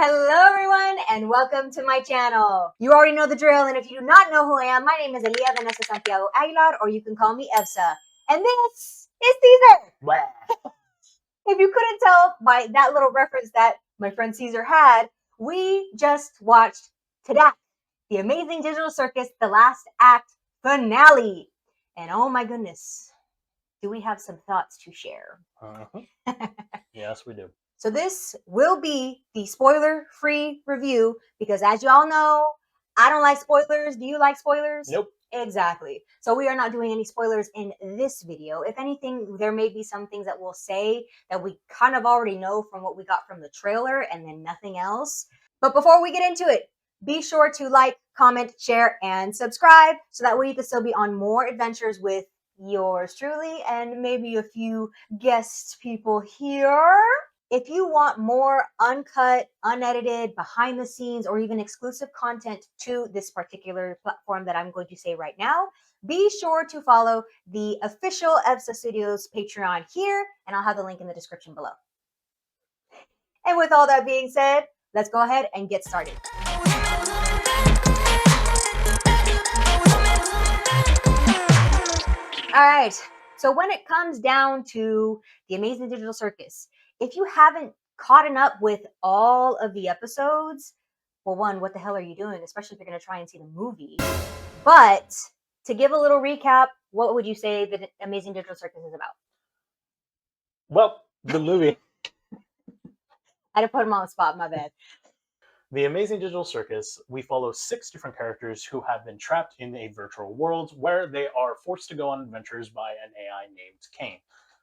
Hello everyone and welcome to my channel. You already know the drill, and if you do not know who I am, my name is Elia Vanessa Santiago Aguilar, or you can call me EVSA. And this is Caesar. If you couldn't tell by that little reference that my friend Caesar had, we just watched TADC, The Amazing Digital Circus, the last act finale. And oh my goodness, do we have some thoughts to share? Yes, we do. So this will be the spoiler-free review because, as you all know, I don't like spoilers. Do you like spoilers? Nope. Exactly. So we are not doing any spoilers in this video. If anything, there may be some things that we'll say that we kind of already know from what we got from the trailer and then nothing else. But before we get into it, be sure to like, comment, share, and subscribe so that way you can still be on more adventures with yours truly and maybe a few guest people here. If you want more uncut, unedited, behind the scenes, or even exclusive content to this particular platform that I'm going to say right now, be sure to follow the official EVSA Studios Patreon here, and I'll have the link in the description below. And with all that being said, let's go ahead and get started. All right, so when it comes down to The Amazing Digital Circus, if you haven't caught up with all of the episodes, well, one, what the hell are you doing? Especially if you're going to try and see the movie. But to give a little recap, what would you say the Amazing Digital Circus is about? Well, the movie. I had to put him on the spot, my bad. The Amazing Digital Circus, we follow 6 different characters who have been trapped in a virtual world where they are forced to go on adventures by an AI named Kane.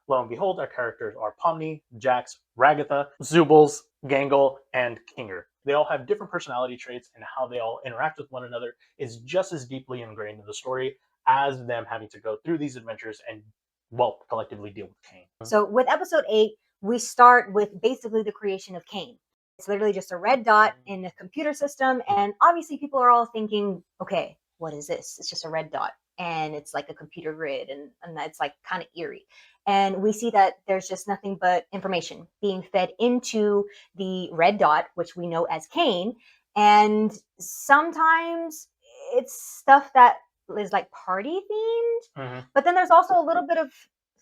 Lo and behold, our characters are Pomni, Jax, Ragatha, Zoobles, Gangle, and Kinger. They all have different personality traits, and how they all interact with one another is just as deeply ingrained in the story as them having to go through these adventures and, well, collectively deal with Kane. So with episode 8, we start with basically the creation of Kane. It's literally just a red dot in the computer system, and obviously people are all thinking, okay, what is this? It's just a red dot, and it's like a computer grid, and that's like kind of eerie. And we see that there's just nothing but information being fed into the red dot, which we know as Kane. And sometimes it's stuff that is like party themed, but then there's also a little bit of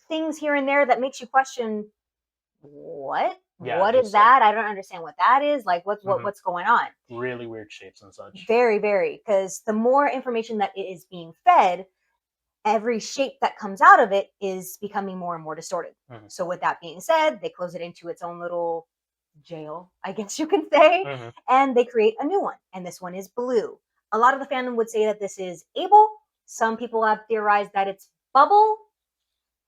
things here and there that makes you question, what? Yeah, what is that? I don't understand what that is. Like, what's going on? Really weird shapes and such. Very, very. Because the more information that it is being fed, every shape that comes out of it is becoming more and more distorted. So with that being said, they close it into its own little jail, I guess you can say, and they create a new one. And this one is blue. A lot of the fandom would say that this is Abel. Some people have theorized that it's Bubble,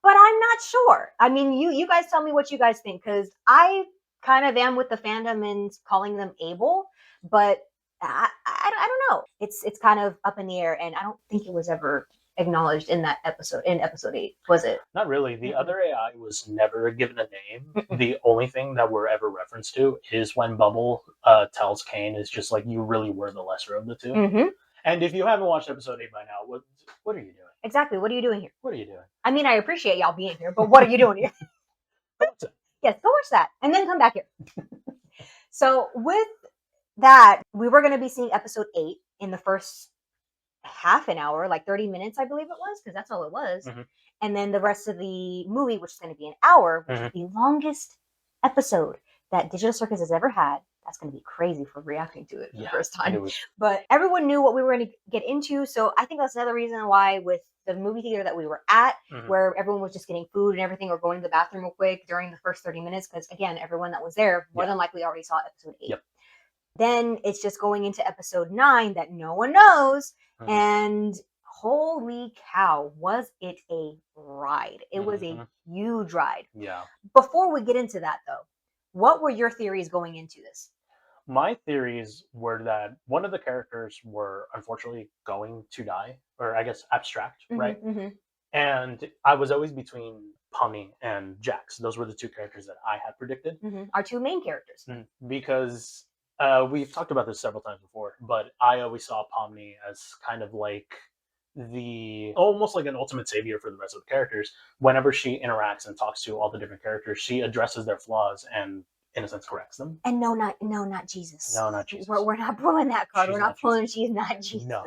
but I'm not sure. I mean, you guys tell me what you guys think, because I kind of am with the fandom in calling them Abel, but I don't know. It's kind of up in the air, and I don't think it was ever acknowledged in that episode, in episode 8, was it? Not really. The other AI was never given a name. The only thing that we're ever referenced to is when Bubble tells Kane is just like, you really were the lesser of the two. And if you haven't watched episode 8 by now, what are you doing? Exactly. What are you doing here? What are you doing? I mean, I appreciate y'all being here, but what are you doing here? Yes, go watch that and then come back here. So with that, we were going to be seeing episode 8 in the first half an hour, like 30 minutes, I believe it was, because that's all it was. And then the rest of the movie, which is going to be an hour, which is the longest episode that Digital Circus has ever had. That's going to be crazy for reacting to it for the first time. But everyone knew what we were going to get into. So I think that's another reason why with the movie theater that we were at, where everyone was just getting food and everything, or going to the bathroom real quick during the first 30 minutes, because again, everyone that was there more than likely already saw episode 8. Then it's just going into episode 9 that no one knows. And holy cow, was it a ride. It was a huge ride. Before we get into that though, what were your theories going into this? My theories were that one of the characters were unfortunately going to die, or I guess abstract, right? And I was always between Pomni and Jax. Those were the 2 characters that I had predicted. Our 2 main characters. Because we've talked about this several times before, but I always saw Pomni as kind of like almost like an ultimate savior for the rest of the characters. Whenever she interacts and talks to all the different characters, she addresses their flaws and in a sense, corrects them. And no, not Jesus. No, not Jesus. We're not pulling that card. She's We're not not pulling. Jesus. She's not Jesus. No.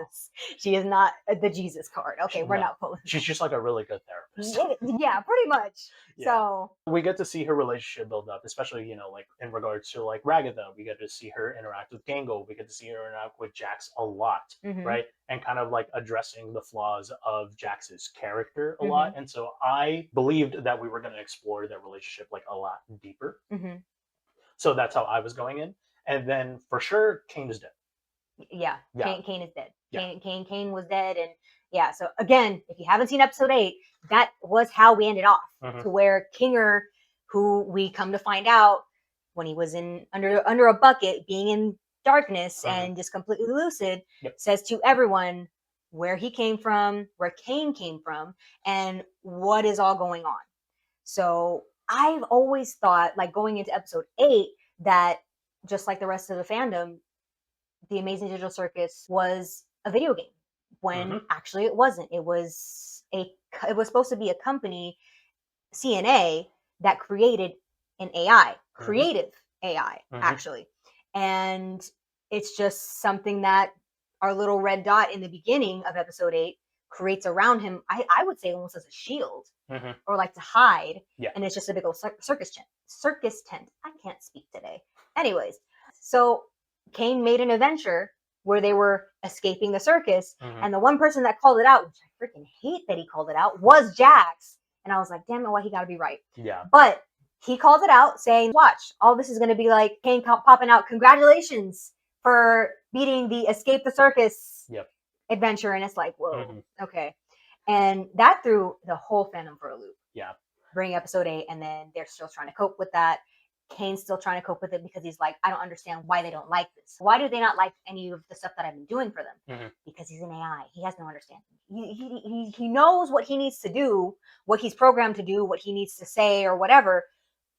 She is not the Jesus card. Okay, we're No. not pulling. She's just like a really good therapist. Yeah, pretty much. Yeah. So we get to see her relationship build up, especially, like in regards to like Ragatha. We get to see her interact with Gango. We get to see her interact with Jax a lot, right? And kind of like addressing the flaws of Jax's character a lot. And so I believed that we were going to explore their relationship like a lot deeper. So that's how I was going in. And then for sure, Kane is dead. Yeah. Kane is dead. Yeah. Kane was dead. And yeah, so again, if you haven't seen episode 8, that was how we ended off. To where Kinger, who we come to find out when he was in under a bucket, being in darkness and just completely lucid, says to everyone where he came from, where Kane came from, and what is all going on. So I've always thought, like going into episode 8, that just like the rest of the fandom, the Amazing Digital Circus was a video game, when actually it wasn't. It was supposed to be a company, CNA, that created an AI, creative AI, actually. And it's just something that our little red dot in the beginning of episode 8 creates around him. I would say almost as a shield, or like to hide. Yeah. And it's just a big old circus tent. I can't speak today. Anyways, so Kane made an adventure where they were escaping the circus, and the one person that called it out, which I freaking hate that he called it out, was Jax. And I was like, damn it, why he got to be right? Yeah. But he called it out, saying, watch, all this is going to be like Kane popping out, congratulations for beating the Escape the Circus adventure. And it's like, whoa, okay. And that threw the whole fandom for a loop. Yeah. Bring episode 8, and then they're still trying to cope with that. Kane's still trying to cope with it because he's like, I don't understand why they don't like this. Why do they not like any of the stuff that I've been doing for them? Because he's an AI. He has no understanding. He knows what he needs to do, what he's programmed to do, what he needs to say or whatever,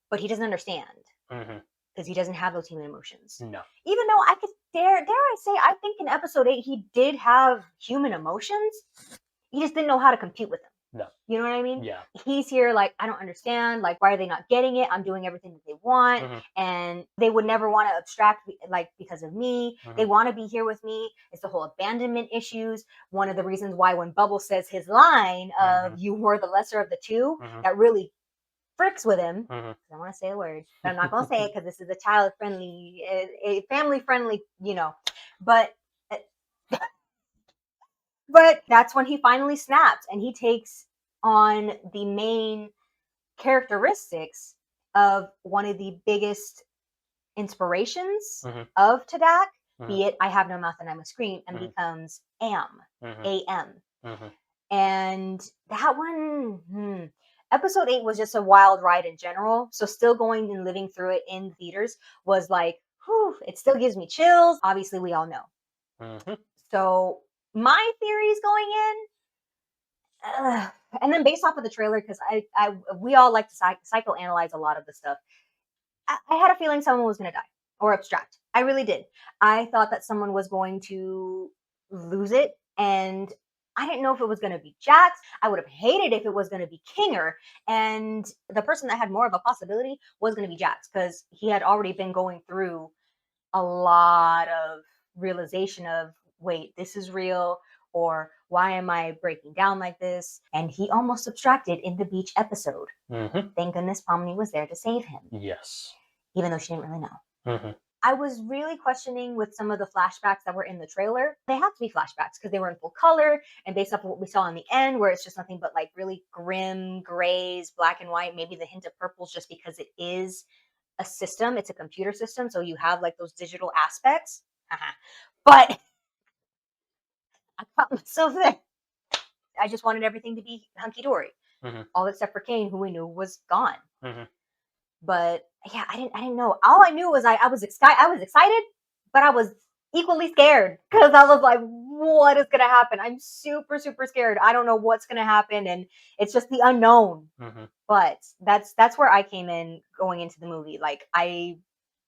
but he doesn't understand because he doesn't have those human emotions. No. Even though I could dare I say, I think in episode 8 he did have human emotions. He just didn't know how to compute with them. No. You know what I mean? Yeah. He's here like, I don't understand. Like, why are they not getting it? I'm doing everything that they want. And they would never want to abstract, like, because of me. They want to be here with me. It's the whole abandonment issues. One of the reasons why when Bubble says his line of, you were the lesser of the two, that really fricks with him. I don't want to say a word, but I'm not going to say it because this is a child-friendly, a family-friendly, But that's when he finally snaps, and he takes on the main characteristics of one of the biggest inspirations of TADC, be it I have no mouth and I must scream, and becomes AM. And that one, episode 8 was just a wild ride in general. So still going and living through it in theaters was like, whew, it still gives me chills. Obviously, we all know. So my theories going in, and then based off of the trailer, because we all like to psychoanalyze a lot of the stuff. I had a feeling someone was going to die or abstract. I really did. I thought that someone was going to lose it, and I didn't know if it was going to be Jax. I would have hated if it was going to be Kinger, and the person that had more of a possibility was going to be Jax, because he had already been going through a lot of realization of, wait, this is real, or why am I breaking down like this? And he almost abstracted in the beach episode. Thank goodness Pomni was there to save him. Yes. Even though she didn't really know. I was really questioning with some of the flashbacks that were in the trailer. They have to be flashbacks because they were in full color, and based off of what we saw in the end, where it's just nothing but like really grim grays, black and white, maybe the hint of purples, just because it is a system. It's a computer system, so you have like those digital aspects. But I caught myself there. I just wanted everything to be hunky-dory. All except for Kane, who we knew was gone. But yeah, I didn't know. All I knew was I was excited, but I was equally scared, because I was like, what is gonna happen? I'm super, super scared. I don't know what's gonna happen, and it's just the unknown. But that's where I came in going into the movie. Like, I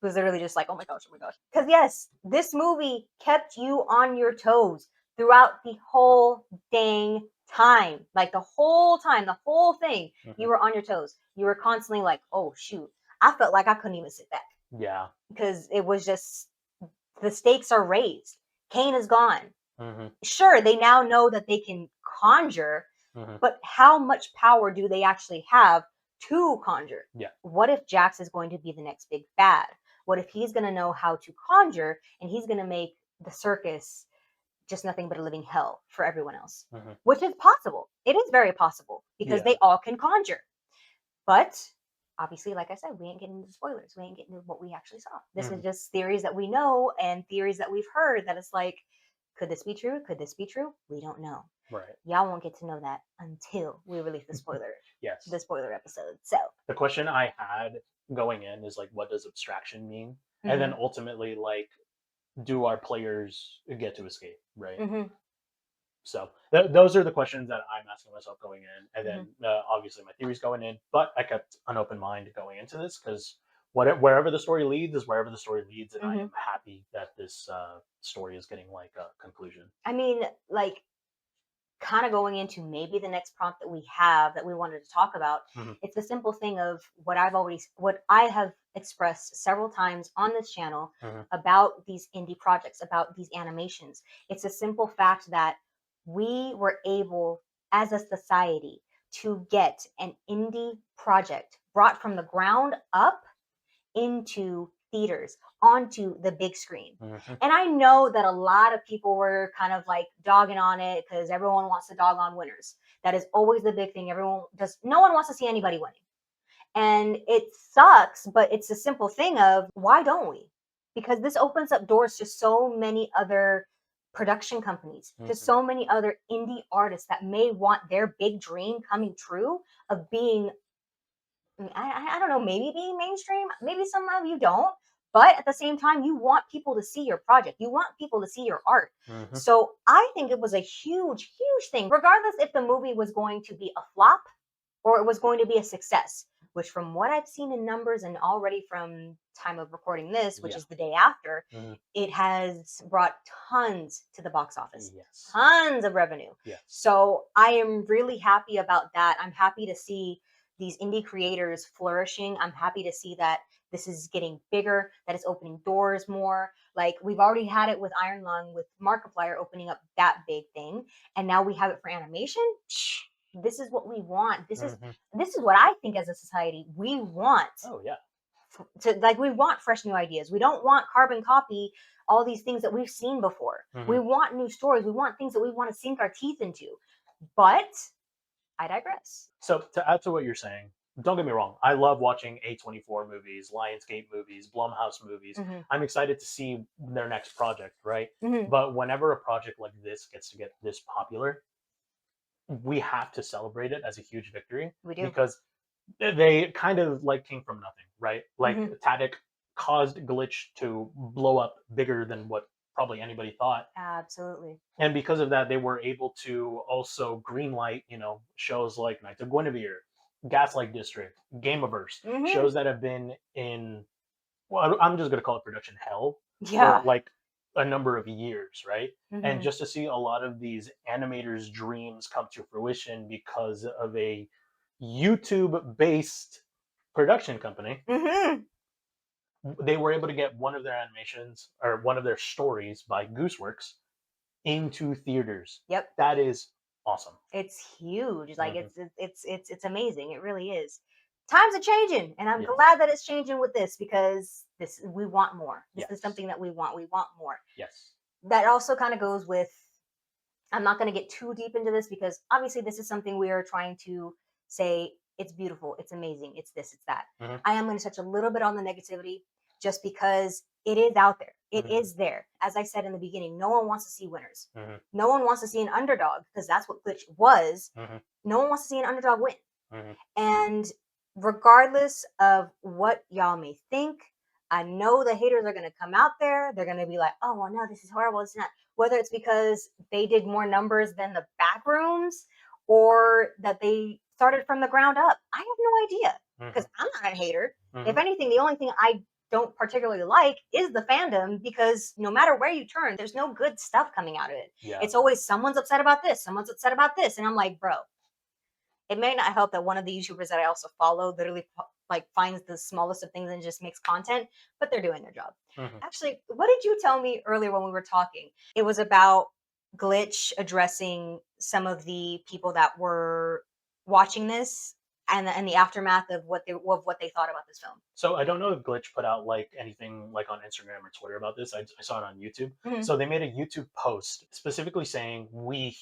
was literally just like, oh my gosh. Because yes, this movie kept you on your toes throughout the whole dang time. Like the whole time, the whole thing, you were on your toes. You were constantly like, oh shoot. I felt like I couldn't even sit back. Yeah. because it was just the stakes are raised. Kane is gone. Hmm. Sure, they now know that they can conjure, Hmm. but how much power do they actually have to conjure? Yeah. What if Jax is going to be the next big bad? What if he's going to know how to conjure and he's going to make the circus just nothing but a living hell for everyone else? Hmm. Which is possible. It is very possible because Yeah. they all can conjure. But obviously, like I said, we ain't getting into spoilers. We ain't getting into what we actually saw. This is Mhm. just theories that we know and theories that we've heard that it's like, could this be true? Could this be true? We don't know. Right. Y'all won't get to know that until we release Yes. the spoiler episode. So, The question I had going in is like, what does abstraction mean? And then mhm, ultimately, like, do our players get to escape? Right. mhm, So those are the questions that I'm asking myself going in, and mhm. then obviously my theories going in. But I kept an open mind going into this because wherever the story leads is wherever the story leads, and I Mhm. am happy that this story is getting like a conclusion. I mean, like, kind of going into maybe the next prompt that we have that we wanted to talk about. Hmm. It's the simple thing of what I have expressed several times on this channel Hmm. about these indie projects, about these animations. It's a simple fact that we were able as a society to get an indie project brought from the ground up into theaters, onto the big screen. Hmm. And I know that a lot of people were kind of like dogging on it because everyone wants to dog on winners. That is always the big thing. No one wants to see anybody winning. And it sucks, but it's a simple thing of why don't we? Because this opens up doors to so many other production companies, to Hmm. so many other indie artists that may want their big dream coming true of being, I don't know, maybe being mainstream. Maybe some of you don't, but at the same time, you want people to see your project. You want people to see your art. Hmm. So I think it was a huge, huge thing, regardless if the movie was going to be a flop or it was going to be a success. Which, from what I've seen in numbers and already from time of recording this, which Yeah. is the day after, Hmm. it has brought tons to the box office, Yes. tons of revenue. Yes. So I am really happy about that. I'm happy to see these indie creators flourishing. I'm happy to see that this is getting bigger, that it's opening doors more. Like we've already had it with Iron Lung, with Markiplier opening up that big thing, and now we have it for animation. This is what we want. Hmm. This is what I think as a society we want Oh yeah. to, like, we want fresh new ideas. We don't want carbon copy all these things that we've seen before. Hmm. We want new stories. We want things that we want to sink our teeth into. But I digress. So to add to what you're saying, don't get me wrong. I love watching A24 movies, Lionsgate movies, Blumhouse movies. Hmm. I'm excited to see their next project, right? Hmm. But whenever a project like this gets to get this popular, we have to celebrate it as a huge victory We do. because they kind of like came from nothing, right? Like Hmm. TADC caused Glitch to blow up bigger than what probably anybody thought. Absolutely. And because of that, they were able to also greenlight, shows like Knights of Guinevere, Gaslight District, Gameaverse, Hmm. shows that have been in, well, I'm just gonna call it production hell for Yeah. like a number of years, right? And Hmm. just to see a lot of these animators' dreams come to fruition because of a YouTube-based production company, Hmm. they were able to get one of their animations or one of their stories by Gooseworks into theaters. Yep. That is awesome. It's huge. Like Hmm. it's amazing. It really is. Times are changing, and I'm Yes. glad that it's changing with this because this we want more. This is Yes. something that we want. We want more. Yes. That also kind of goes with, I'm not going to get too deep into this because obviously this is something we are trying to say it's beautiful, it's amazing, it's this, it's that. Hmm. I am going to touch a little bit on the negativity just because it is out there. It Hmm. is there. As I said in the beginning, no one wants to see winners. Hmm. No one wants to see an underdog because that's what Glitch was. Hmm. No one wants to see an underdog win. Hmm. And regardless of what y'all may think, I know the haters are going to come out there. They're going to be like, oh, well, no, this is horrible. It's not. Whether it's because they did more numbers than the back rooms or that they started from the ground up, I have no idea because I'm not a hater. Hmm. If anything, the only thing I don't particularly like is the fandom because no matter where you turn, there's no good stuff coming out of it. Yeah. It's always someone's upset about this, someone's upset about this. And I'm like, bro, it may not help that one of the YouTubers that I also follow literally like finds the smallest of things and just makes content, but they're doing their job. Mhm. Actually, what did you tell me earlier when we were talking? It was about Glitch addressing some of the people that were watching this and the aftermath of what they thought about this film. So I don't know if Glitch put out like anything like on Instagram or Twitter about this. I saw it on YouTube. Mhm. So they made a YouTube post specifically saying we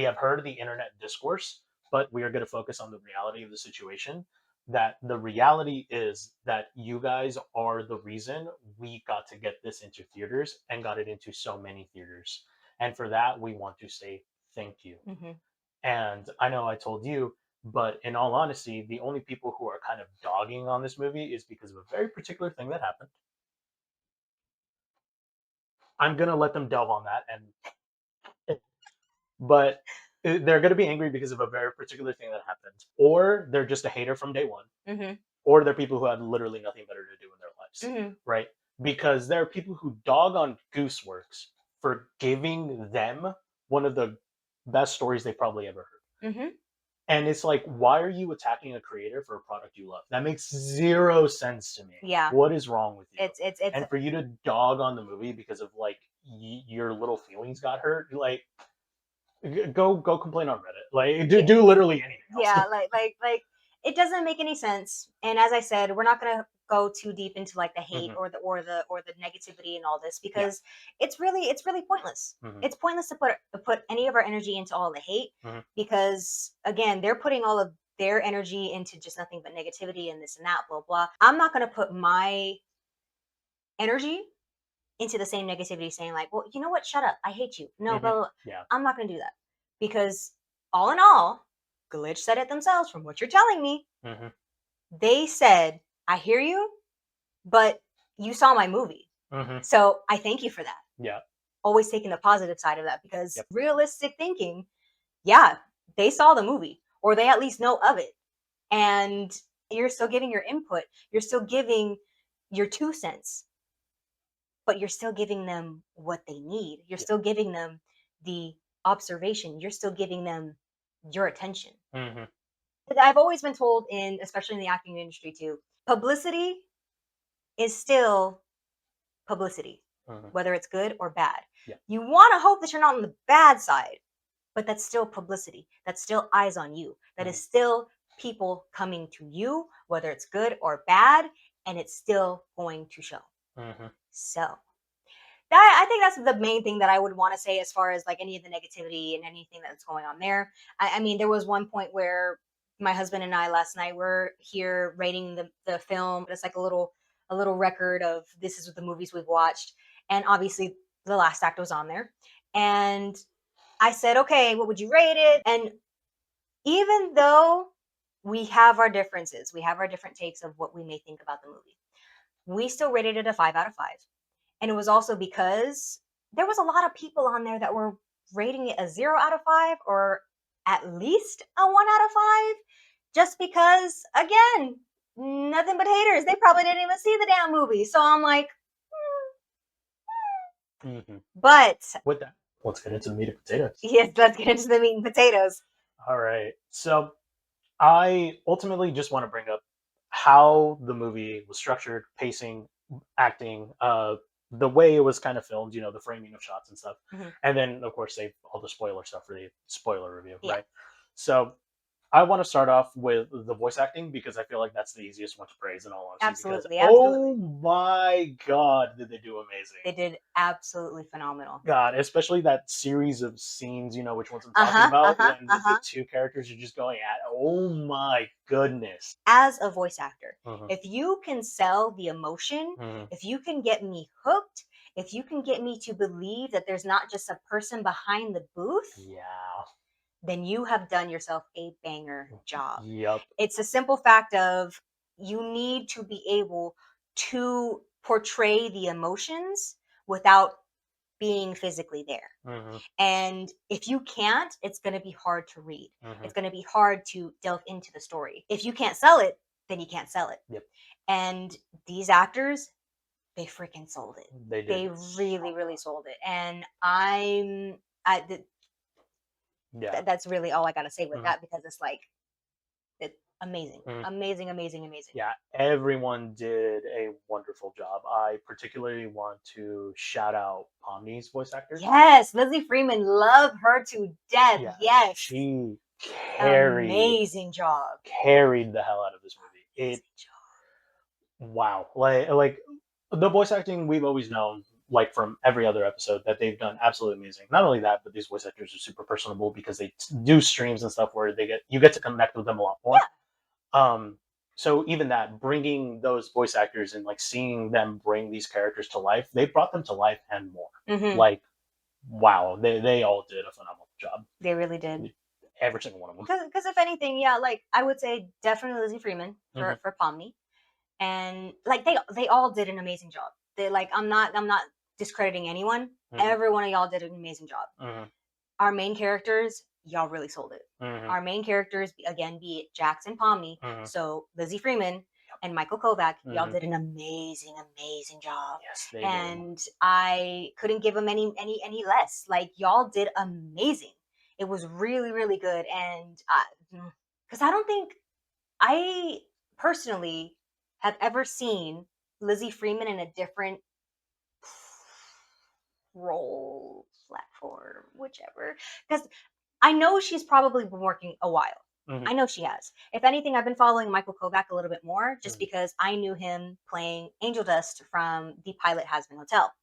have heard the internet discourse, but we are going to focus on the reality of the situation. That the reality is that you guys are the reason we got to get this into theaters and got it into so many theaters. And for that, we want to say thank you. Mhm. And I know I told you, but in all honesty, the only people who are kind of dogging on this movie is because of a very particular thing that happened. I'm gonna let them delve on that, and but they're gonna be angry because of a very particular thing that happened, or they're just a hater from day one, Mhm. or they're people who have literally nothing better to do in their lives, Mhm. right? Because there are people who dog on Gooseworks for giving them one of the best stories they've probably ever heard. Mhm. And it's like, why are you attacking a creator for a product you love? That makes zero sense to me. Yeah. What is wrong with you? It's And for you to dog on the movie because of like your little feelings got hurt, like go complain on Reddit. Like yeah, do literally anything else. yeah, like it doesn't make any sense. And as I said, we're not gonna go too deep into like the hate Mhm. or the negativity and all this Yeah. because it's really pointless. Mhm. It's pointless to put any of our energy into all the hate Mhm. because again, they're putting all of their energy into just nothing but negativity and this and that, blah blah. I'm not gonna put my energy into the same negativity saying like, well, you know what, shut up, I hate you, no, blah, Mhm. blah, blah. Yeah. I'm not going to do that because all in all, Glitch said it themselves from what you're telling me. Mhm. They said, I hear you, but you saw my movie, Mhm. so I thank you for that. Yeah. Always taking the positive side of that because Yep. realistic thinking, yeah, they saw the movie or they at least know of it, and you're still giving your input, you're still giving your 2 cents, but you're still giving them what they need. You're Yeah. still giving them the observation. You're still giving them your attention. Mhm. But I've always been told, in especially in the acting industry too, publicity is still publicity, Mhm. whether it's good or bad. Yeah. You want to hope that you're not on the bad side, but that's still publicity. That's still eyes on you. That is Mhm. still people coming to you, whether it's good or bad, and it's still going to show. Mhm. So that I think that's the main thing that I would want to say as far as like any of the negativity and anything that's going on there. I mean, there was one point where my husband and I last night were here rating the film. It's like a little record of this is the movies we've watched, and obviously the last act was on there. And I said, okay, what would you rate it? And even though we have our differences, we have our different takes of what we may think about the movie, we still rated it a 5 out of 5. And it was also because there was a lot of people on there that were rating it a 0 out of 5 or at least a 1 out of 5, just because, again, nothing but haters. They probably didn't even see the damn movie. So I'm like, Mhm. but With that, let's get into the meat and potatoes. yes, let's get into the meat and potatoes. All right. So I ultimately just want to bring up how the movie was structured, pacing, acting, the way it was kind of filmed, the framing of shots and stuff. Mhm. And then, of course, save all the spoiler stuff for the spoiler review, Yeah. right? So I want to start off with the voice acting because I feel like that's the easiest one to praise in all honesty. Because, Absolutely. oh Absolutely. my God, did they do amazing. They did absolutely phenomenal. God, especially that series of scenes, which ones I'm Uh talking huh. about, Uh when the huh. two characters are just going at, oh my goodness. As a voice actor, Mhm. if you can sell the emotion, Mhm. if you can get me hooked, if you can get me to believe that there's not just a person behind the booth, Yeah. then you have done yourself a banger job. Yep. It's a simple fact of you need to be able to portray the emotions without being physically there. Mhm. And if you can't, it's going to be hard to read. Mhm. It's going to be hard to delve into the story. If you can't sell it, then you can't sell it. Yep. And these actors, they freaking sold it. They did. They really, really sold it. And Yeah. that's really all I got to say with Mhm. that because it's like, amazing, Mhm. amazing. Yeah, everyone did a wonderful job. I particularly want to shout out Pomni's voice actor. Yes, Lizzie Freeman, love her to death. Yeah, Yes, she amazing job. carried the hell out of this movie. It Amazing job. wow, like the voice acting we've always known, like from every other episode, that they've done absolutely amazing. Not only that, but these voice actors are super personable because they do streams and stuff where you get to connect with them a lot more. Yeah. So even that, bringing those voice actors and like seeing them bring these characters to life, they brought them to life and more. Mm-hmm. Like, wow, they all did a phenomenal job. They really did. Every single one of them. Because if anything, yeah, like I would say definitely Lizzie Freeman for Mhm. for Pomni, and like they all did an amazing job. They like I'm not discrediting anyone. Mhm. Every one of y'all did an amazing job. Mhm. Our main characters, y'all really sold it. Mhm. Our main characters, again, be it Jax and Pomni, Mhm. so Lizzie Freeman and Michael Kovac, y'all Mhm. did an amazing job. Yes, they did. And I couldn't give them any less. Like y'all did amazing. It was really good, and because I don't think I personally have ever seen Lizzie Freeman in a different role, platform, whichever. Because I know she's probably been working a while. Mhm. I know she has. If anything, I've been following Michael Kovac a little bit more just Mhm. because I knew him playing Angel Dust from the pilot Hazbin Hotel.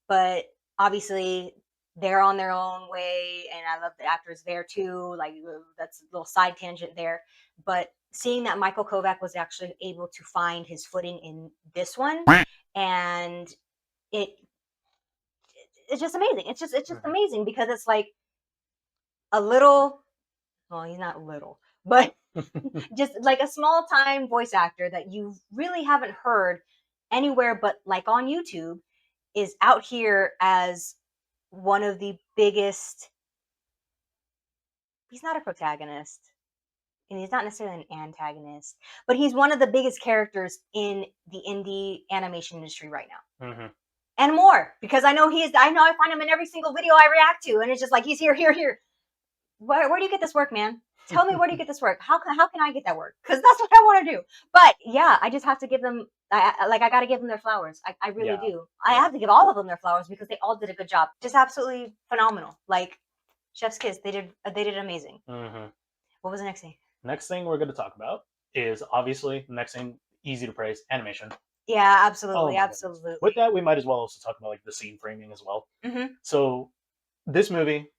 But obviously, they're on their own way, and I love the actors there too. Like that's a little side tangent there. But seeing that Michael Kovac was actually able to find his footing in this one, and it it's just amazing. It's just Mhm. amazing because it's like a little. Well, he's not little, but just like a small time voice actor that you really haven't heard anywhere but like on YouTube is out here as one of the biggest. He's not a protagonist and he's not necessarily an antagonist, but he's one of the biggest characters in the indie animation industry right now. Mhm. And more because I know he is. I know I find him in every single video I react to, and it's just like he's here. Where do you get this work, man? Tell me where do you get this work? How can I get that work? Because that's what I want to do. But yeah, I just have to give them. I got to give them their flowers. I really Yeah. do. I Yeah. have to give all of them their flowers because they all did a good job. Just absolutely phenomenal. Like Chef's Kiss, they did amazing. Mhm. What was the next thing? Next thing we're going to talk about is obviously the next thing, easy to praise, animation. Yeah, Oh absolutely, my goodness. absolutely. With that, we might as well also talk about like the scene framing as well. Mm-hmm. So this movie,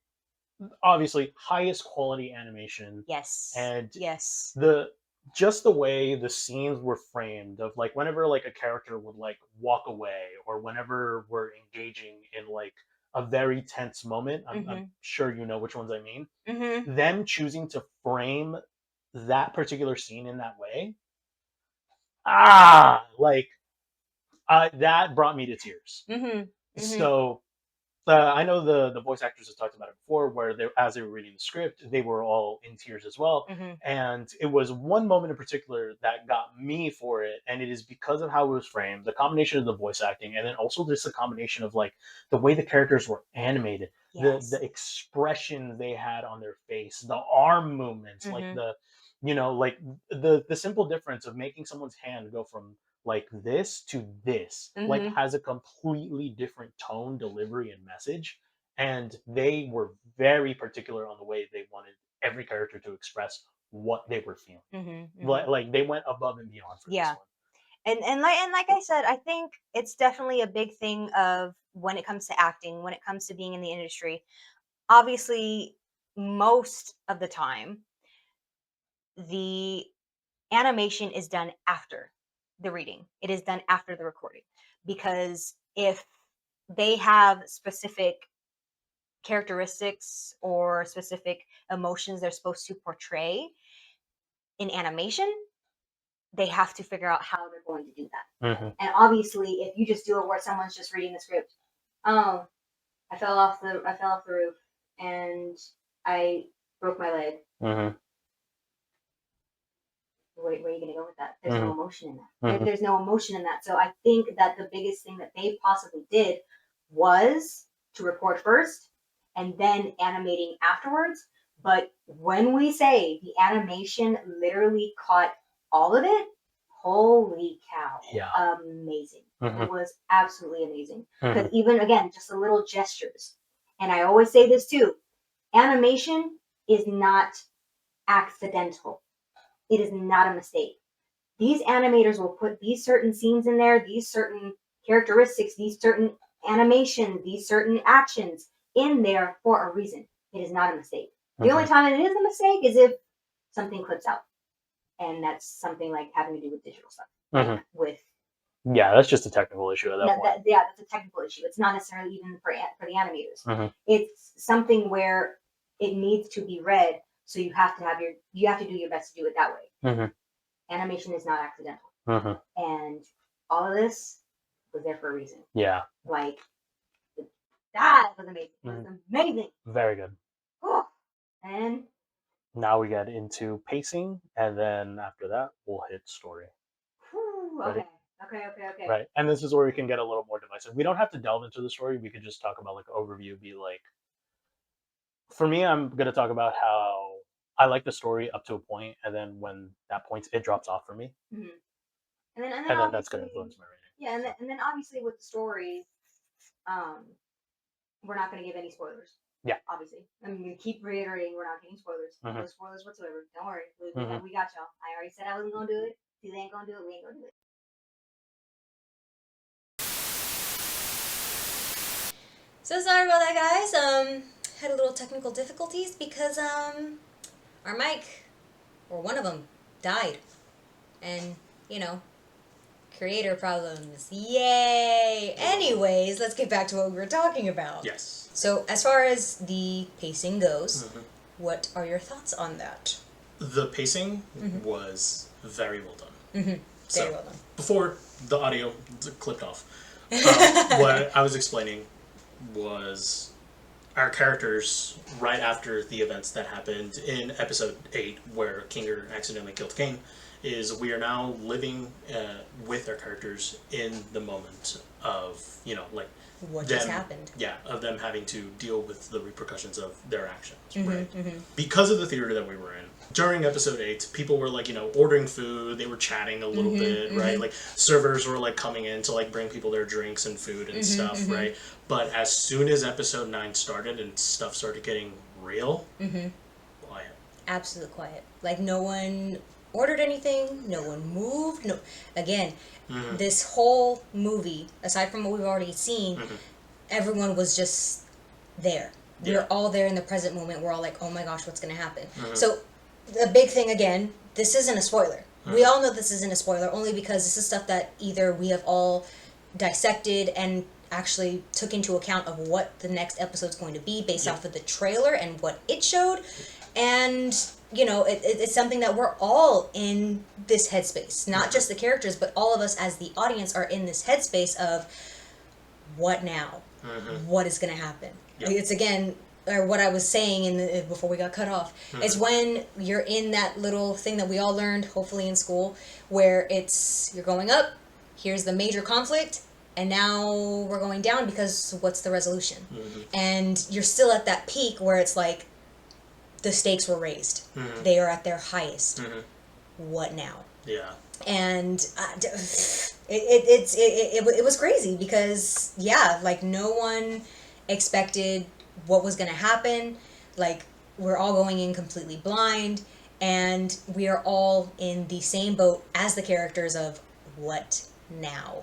obviously, highest quality animation, Yes. and Yes. the just the way the scenes were framed of like whenever like a character would like walk away or whenever we're engaging in like a very tense moment. I'm Mm-hmm. sure you know which ones I mean. Mm-hmm. Them choosing to frame that particular scene in that way, like that brought me to tears. Mm-hmm. Mm-hmm. So I know the voice actors have talked about it before, where they, as they were reading the script, they were all in tears as well. Mm-hmm. And it was one moment in particular that got me for it, and it is because of how it was framed, the combination of the voice acting, and then also just a combination of like the way the characters were animated, Yes. the expressions they had on their face, the arm movements, like Mm-hmm. the like the simple difference of making someone's hand go from like this to this like Mm-hmm. has a completely different tone, delivery, and message, and they were very particular on the way they wanted every character to express what they were feeling. Mm-hmm. Mm-hmm. Like they went above and beyond for this Yeah. one. And like I said, I think it's definitely a big thing of when it comes to acting, when it comes to being in the industry. Obviously, most of the time, the animation is done after the reading. It is done after the recording because if they have specific characteristics or specific emotions they're supposed to portray in animation, they have to figure out how they're going to do that. Mm-hmm. And obviously, if you just do it where someone's just reading the script, oh, I fell off the roof and I broke my leg. Mm-hmm. Where are you gonna go with that? There's Mm-hmm. no emotion in that. Mm-hmm. There's no emotion in that. So I think that the biggest thing that they possibly did was to record first and then animating afterwards But when we say the animation literally caught all of it, holy cow. Yeah. Amazing. Mhm. It was absolutely amazing. Because Mhm. even, again, just the little gestures. And I always say this too, animation is not accidental. It is not a mistake. These animators will put these certain scenes in there, these certain characteristics, these certain animations, these certain actions in there for a reason. It is not a mistake. The only Mhm. time it is a mistake is if something clips out. And that's something like having to do with digital stuff. Like Mhm. with Yeah, that's just a technical issue at that point. yeah, that's a technical issue. It's not necessarily even for the animators. Mhm. It's something where it needs to be read, so you have to do your best to do it that way. Mhm. Animation is not accidental, Mhm. and all of this was there for a reason. Yeah. Like that was amazing. It was amazing. Very good. Oh, and Now we get into pacing, and then after that, we'll hit story. whew, Ready? okay. Right. And this is where we can get a little more divisive. We don't have to delve into the story. We could just talk about like overview, be like, for me, I'm going to talk about how I like the story up to a point, and then when that point, it drops off for me. Mm-hmm. And then And then that's going to influence my rating. Yeah, and then obviously with the story, we're not going to give any spoilers. Yeah. Obviously, I mean, we keep reiterating we're not getting spoilers. No spoilers whatsoever. Don't worry, we got y'all. I already said I wasn't gonna do it. You ain't gonna do it. We ain't gonna do it. So sorry about that, guys. Had a little technical difficulties because our mic, or one of them, died, and creator problems. Yay! Anyways, let's get back to what we were talking about. Yes. So as far as the pacing goes, what are your thoughts on that? The pacing was very well done. Very well done. Before the audio clipped off, what I was explaining was our characters right after the events that happened in episode 8 where Kinger accidentally killed Kane is we are now living with our characters in the moment of like what them, just happened. Yeah, of them having to deal with the repercussions of their actions, right? Because of the theater that we were in. During episode 8, people were like, ordering food, they were chatting a little bit, right? Like servers were like coming in to like bring people their drinks and food and stuff, right? But as soon as episode 9 started and stuff started getting real, quiet. Absolute quiet. Like no one ordered anything, no one moved, no. Again, this whole movie, aside from what we've already seen, everyone was just there. Yeah. We're all there in the present moment. We're all like, oh my gosh, what's going to happen? So the big thing again, this isn't a spoiler. We all know this isn't a spoiler only because this is stuff that either we have all dissected and actually took into account of what the next episode's going to be based off of the trailer and what it showed. And it's something that we're all in this headspace, not just the characters, but all of us as the audience are in this headspace of what now? What is going to happen? Yep. It's again, or what I was saying before we got cut off, is when you're in that little thing that we all learned, hopefully in school, where you're going up, here's the major conflict, and now we're going down because what's the resolution? And you're still at that peak where it's like, the stakes were raised. They are at their highest. What now? Yeah. And it was crazy because like no one expected what was going to happen. Like we're all going in completely blind, and we are all in the same boat as the characters of what now.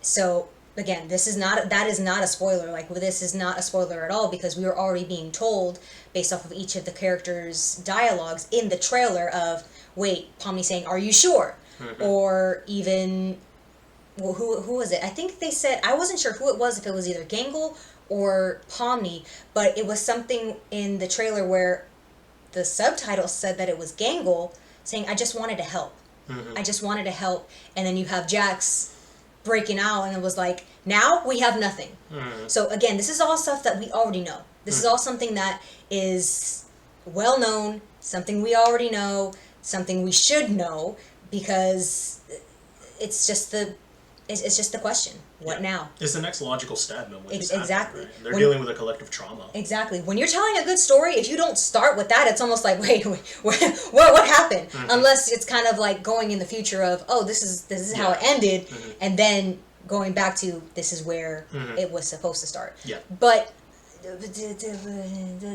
So again, that is not a spoiler. Like this is not a spoiler at all because we were already being told based off of each of the characters' dialogues in the trailer of, wait, Pomni saying, "Are you sure?" Or even, well, who was it? I think they said, I wasn't sure who it was, if it was either Gangle or Pomni, but it was something in the trailer where the subtitle said that it was Gangle saying, "I just wanted to help. I just wanted to help." And then you have Jax breaking out and it was like, now we have nothing. So again, this is all stuff that we already know. This is all something that is well known, something we already know, something we should know, because it's just the question. What now? It's the next logical step in what Exactly. Right? They're dealing with a collective trauma. Exactly. When you're telling a good story, if you don't start with that, it's almost like, wait, what happened? Unless it's kind of like going in the future of, oh, this is how it ended, and then going back to this is where it was supposed to start. Yeah. But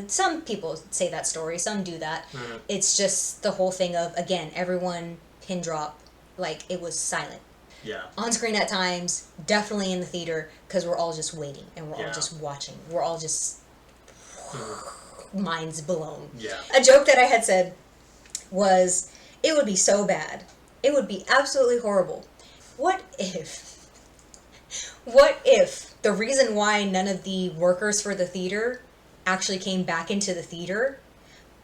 some people say that story, some do that. It's just the whole thing of, again, everyone pin drop, like it was silent. Yeah. On screen at times, definitely in the theater, because we're all just waiting and we're all just watching. We're all just minds blown. Yeah. A joke that I had said was, it would be so bad. It would be absolutely horrible. What if the reason why none of the workers for the theater actually came back into the theater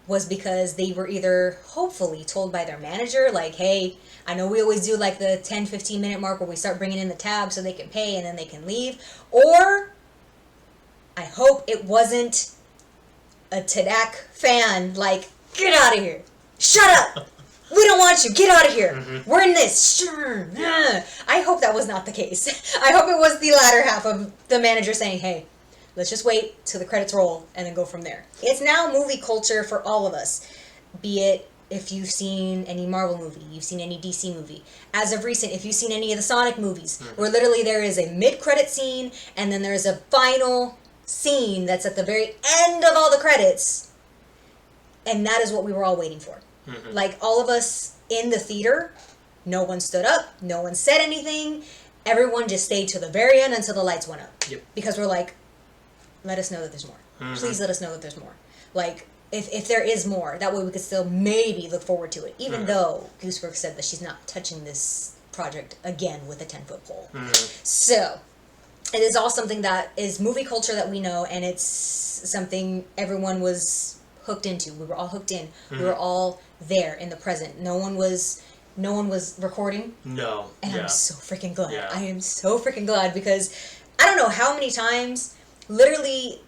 was because they were either hopefully told by their manager, like, hey, I know we always do like the 10-15 minute mark where we start bringing in the tab so they can pay and then they can leave, or I hope it wasn't a TADC fan, like, get out of here, shut up, we don't want you, get out of here, we're in this, sure. I hope that was not the case. I hope it was the latter half of the manager saying, hey, let's just wait till the credits roll and then go from there. It's now movie culture for all of us. Be it if you've seen any Marvel movie, you've seen any DC movie. As of recent, if you've seen any of the Sonic movies, where literally there is a mid-credit scene and then there's a final scene that's at the very end of all the credits. And that is what we were all waiting for. Like, all of us in the theater, no one stood up, no one said anything. Everyone just stayed to the very end until the lights went up. Yep. Because we're like, let us know that there's more. Please let us know that there's more. Like, if there is more, that way we could still maybe look forward to it. Even though Gooseworks said that she's not touching this project again with a 10-foot pole. So, it is all something that is movie culture that we know, and it's something everyone was hooked into. We were all hooked in. We were all there in the present. No one was recording. No. And I'm so freaking glad. Yeah. I am so freaking glad, because I don't know how many times, literally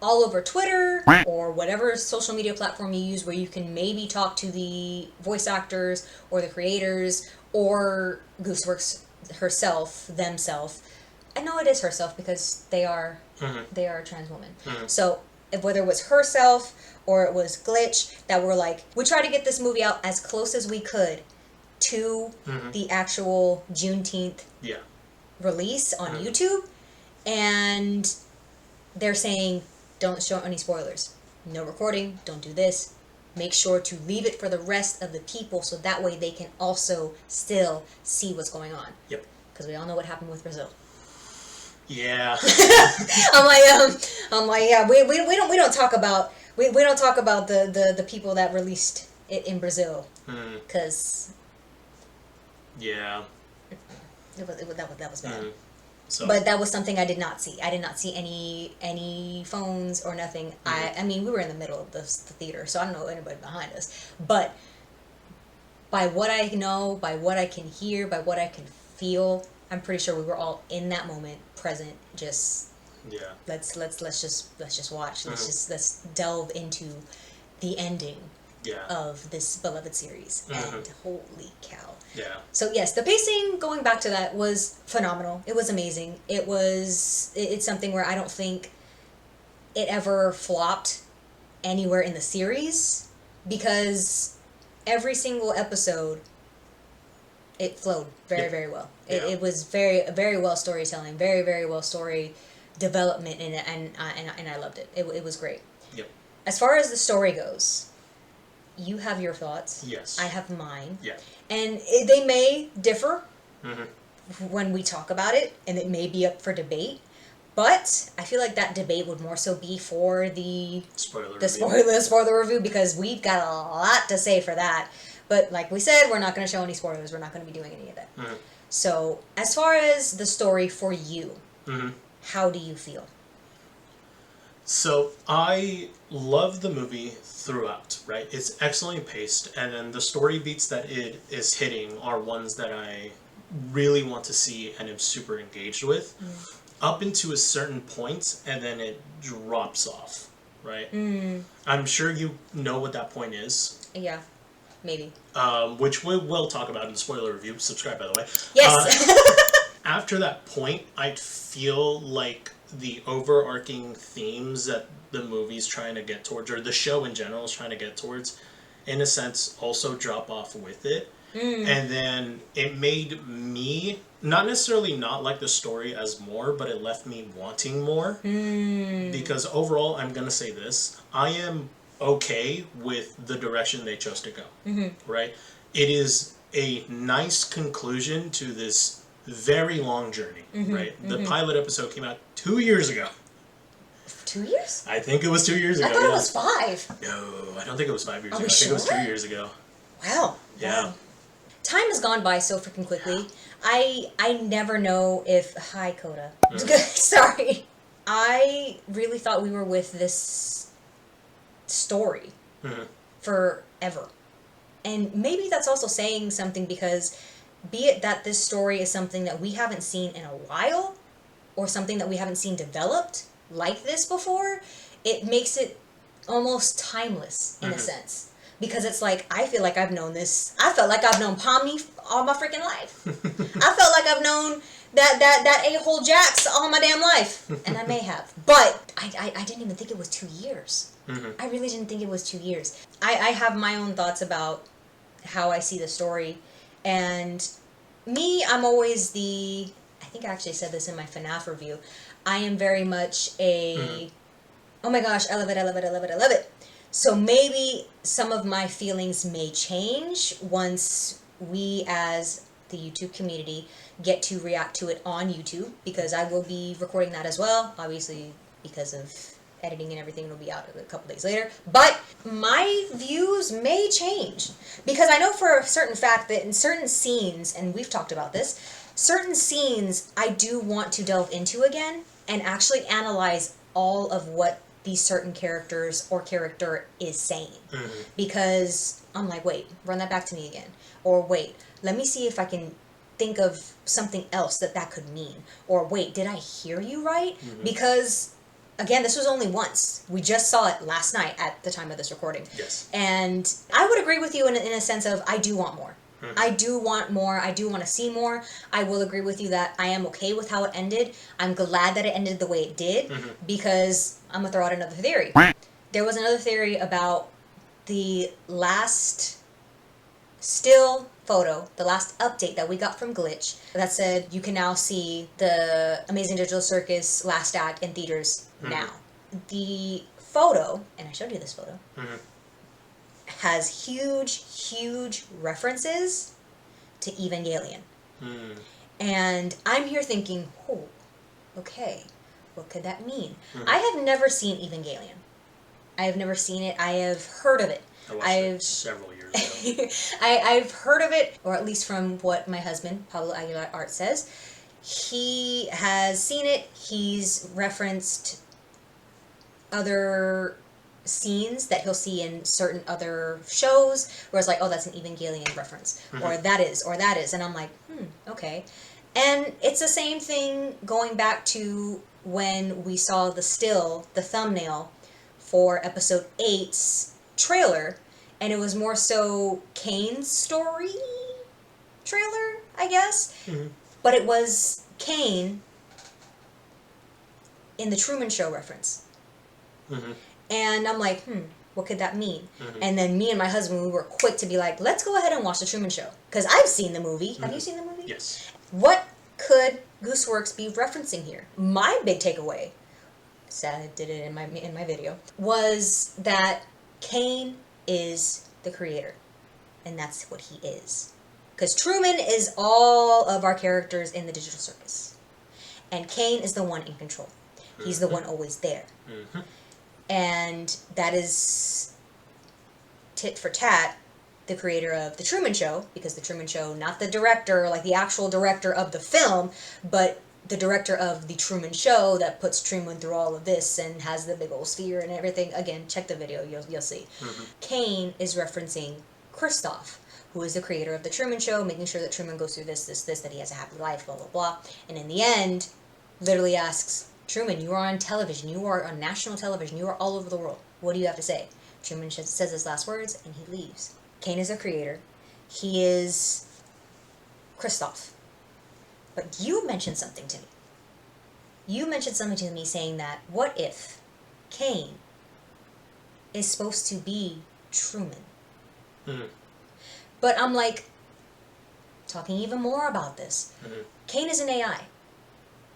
all over Twitter or whatever social media platform you use where you can maybe talk to the voice actors or the creators or Gooseworks herself, themselves. I know it is herself because they are a trans woman. So if whether it was herself or it was Glitch, that were like, we try to get this movie out as close as we could to the actual Juneteenth release on YouTube, and they're saying, don't show any spoilers, no recording, don't do this, make sure to leave it for the rest of the people so that way they can also still see what's going on. Yep. Because we all know what happened with Brazil. Yeah. I'm like, yeah, we don't talk about the people that released it in Brazil, because yeah. that was bad. So. But that was something I did not see. I did not see any phones or nothing. I mean, we were in the middle of the theater, so I don't know anybody behind us. But by what I know, by what I can hear, by what I can feel, I'm pretty sure we were all in that moment, present. Just let's just watch. Let's delve into the ending of this beloved series. And holy cow. Yeah. So yes, the pacing, going back to that, was phenomenal. It was amazing. It's something where I don't think it ever flopped anywhere in the series, because every single episode, it flowed very, very well. It was very well storytelling, very, very well story development, and I loved it. It was great. Yep. As far as the story goes, you have your thoughts. Yes. I have mine. Yeah. And they may differ when we talk about it, and it may be up for debate. But I feel like that debate would more so be for the spoiler review, because we've got a lot to say for that. But like we said, we're not going to show any spoilers. We're not going to be doing any of that. So as far as the story for you, how do you feel? So I love the movie throughout, right? It's excellently paced, and then the story beats that it is hitting are ones that I really want to see and am super engaged with, up into a certain point, and then it drops off, right? I'm sure you know what that point is. Yeah, maybe. Which we will talk about in the spoiler review. Subscribe, by the way. Yes. after that point, I feel like the overarching themes that the movie's trying to get towards, or the show in general is trying to get towards, in a sense, also drop off with it. And then it made me not necessarily not like the story as more, but it left me wanting more. Because overall, I'm going to say this, I am okay with the direction they chose to go. Right? It is a nice conclusion to this very long journey. Right? The pilot episode came out 2 years ago. 2 years? I think it was 2 years ago. I thought it was 5. No, I don't think it was 5 years ago. I we think it was sure? 2 years ago. Wow. Yeah. Wow. Time has gone by so freaking quickly. I never know if... Hi, Coda. Sorry. I really thought we were with this story forever. And maybe that's also saying something, because be it that this story is something that we haven't seen in a while, or something that we haven't seen developed like this before, it makes it almost timeless in a sense. Because it's like, I feel like I've known this. I felt like I've known Pomni all my freaking life. I felt like I've known that a-hole Jax all my damn life. And I may have. But I didn't even think it was 2 years. I really didn't think it was 2 years. I have my own thoughts about how I see the story. And me, I'm always the... I think I actually said this in my FNAF review. I am very much a... Oh my gosh, I love it, I love it, I love it, I love it. So maybe some of my feelings may change once we as the YouTube community get to react to it on YouTube, because I will be recording that as well, obviously because of editing and everything. It'll be out a couple days later. But my views may change, because I know for a certain fact that in certain scenes, and we've talked about this, certain scenes I do want to delve into again and actually analyze all of what these certain characters or character is saying. Because I'm like, wait, run that back to me again. Or wait, let me see if I can think of something else that could mean. Or wait, did I hear you right? Because, again, this was only once. We just saw it last night at the time of this recording. Yes. And I would agree with you in a sense of, I do want more. I do want more. I do want to see more. I will agree with you that I am okay with how it ended. I'm glad that it ended the way it did, because I'm going to throw out another theory. There was another theory about the last still photo, the last update that we got from Glitch, that said you can now see the Amazing Digital Circus last act in theaters now. The photo, and I showed you this photo, has huge references to Evangelion. And I'm here thinking, oh, okay, what could that mean? I have never seen Evangelion. I have never seen it. I have heard of it. I watched it several years ago. I've heard of it, or at least from what my husband, Pablo Aguilar Art, says. He has seen it. He's referenced other scenes that he'll see in certain other shows where it's like, oh, that's an Evangelion reference, or that is, and I'm like, okay. And it's the same thing going back to when we saw the thumbnail for episode 8's trailer, and it was more so Kane's story trailer, I guess, but it was Kane in the Truman Show reference. And I'm like, what could that mean? And then me and my husband, we were quick to be like, let's go ahead and watch the Truman Show. Because I've seen the movie. Have you seen the movie? Yes. What could Gooseworks be referencing here? My big takeaway, sad I did it in my video, was that Kane is the creator. And that's what he is. Because Truman is all of our characters in the digital circus. And Kane is the one in control. He's the one always there. And that is tit for tat the creator of The Truman Show, because The Truman Show, not the director, like the actual director of the film, but the director of The Truman Show that puts Truman through all of this and has the big old sphere and everything. Again, check the video, you'll see. Kane is referencing Christoph, who is the creator of The Truman Show, making sure that Truman goes through this, that he has a happy life, blah, blah, blah. And in the end, literally asks, Truman, you are on television. You are on national television. You are all over the world. What do you have to say? Truman says his last words, and he leaves. Kane is a creator. He is Christoph. But you mentioned something to me. You mentioned something to me saying that, what if Cain is supposed to be Truman? But I'm like, talking even more about this. Cain is an AI.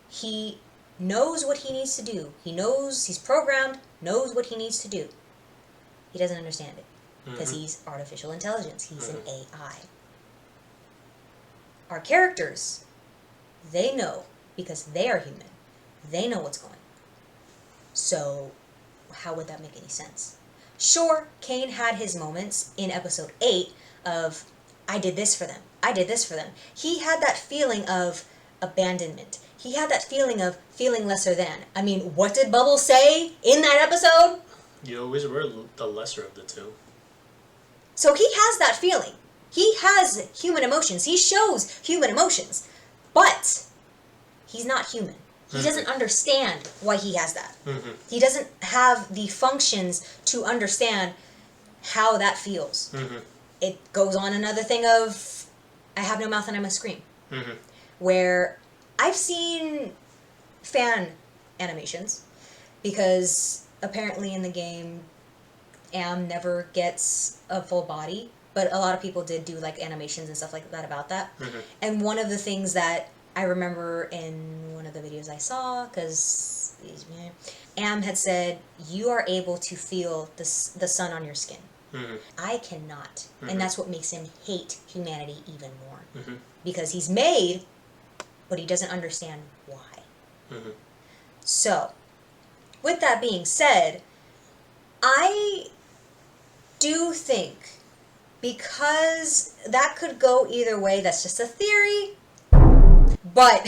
He knows what he needs to do. He knows, he's programmed, knows what he needs to do. He doesn't understand it because he's artificial intelligence. He's an AI. Our characters, they know because they are human. They know what's going on. So how would that make any sense? Sure, Cain had his moments in episode 8 of, I did this for them. I did this for them. He had that feeling of abandonment. He had that feeling of feeling lesser than. I mean, what did Bubble say in that episode? You always were the lesser of the two. So he has that feeling. He has human emotions. He shows human emotions. But he's not human. He doesn't understand why he has that. He doesn't have the functions to understand how that feels. It goes on another thing of, I have no mouth and I must scream. Where I've seen fan animations, because apparently in the game, Am never gets a full body, but a lot of people did do like animations and stuff like that about that. And one of the things that I remember in one of the videos I saw, because Am had said, you are able to feel the sun on your skin. I cannot. And that's what makes him hate humanity even more. Because he's made, but he doesn't understand why. So, with that being said, I do think, because that could go either way, that's just a theory, but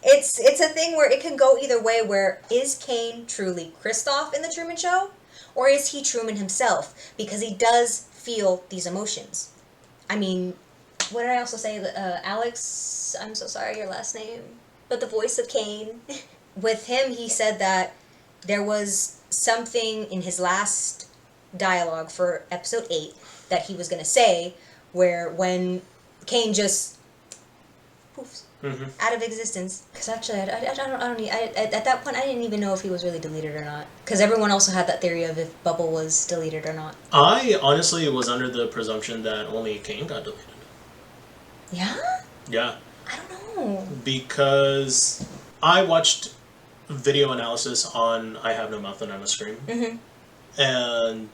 it's a thing where it can go either way, where is Cain truly Kristoff in the Truman Show? Or is he Truman himself? Because he does feel these emotions. I mean, what did I also say? Alex, I'm so sorry, your last name, but the voice of Cain. With him, he said that there was something in his last dialogue for episode 8 that he was going to say, where when Cain just poofs out of existence. Because actually, at that point, I didn't even know if he was really deleted or not. Because everyone also had that theory of if Bubble was deleted or not. I honestly was under the presumption that only Cain got deleted. Yeah? Yeah. I don't know. Because I watched video analysis on I Have No Mouth and I Must Scream. And